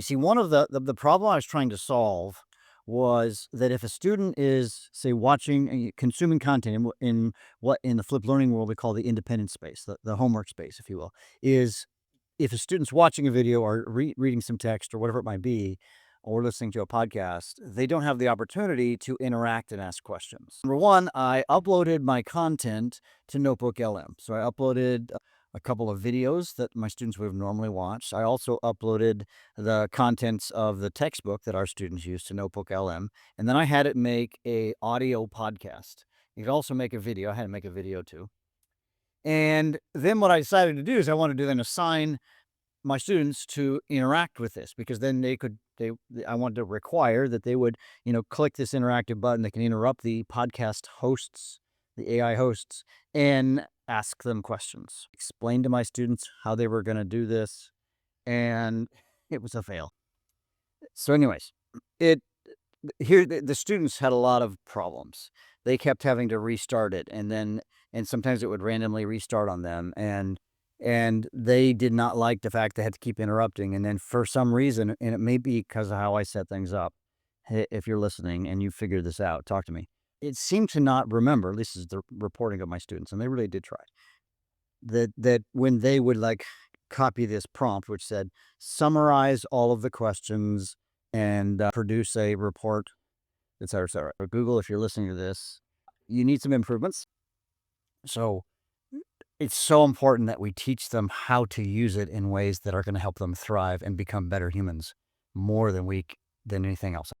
see, one of the problem I was trying to solve was that if a student is, say, watching consuming content in what in the flipped learning world we call the independent space, the homework space, if you will, is if a student's watching a video or reading some text or whatever it might be, or listening to a podcast, they don't have the opportunity to interact and ask questions. Number one, I uploaded my content to NotebookLM. So I uploaded a couple of videos that my students would have normally watched. I also uploaded the contents of the textbook that our students use to NotebookLM, and then I had it make a audio podcast. You could also make a video. I had to make a video too. And then what I decided to do is I wanted to then assign my students to interact with this, because then I wanted to require that they would, click this interactive button that can interrupt the podcast hosts, the AI hosts, and ask them questions. Explain to my students how they were going to do this, and it was a fail. So anyways, it here the students had a lot of problems. They kept having to restart it, and sometimes it would randomly restart on them, and they did not like the fact they had to keep interrupting. And then for some reason, and it may be because of how I set things up, if you're listening and you figure this out, talk to me. It seemed to not remember, this is the reporting of my students, and they really did try, that when they would copy this prompt, which said, summarize all of the questions and produce a report, et cetera, et cetera. Google, if you're listening to this, you need some improvements. So it's so important that we teach them how to use it in ways that are going to help them thrive and become better humans more than anything else.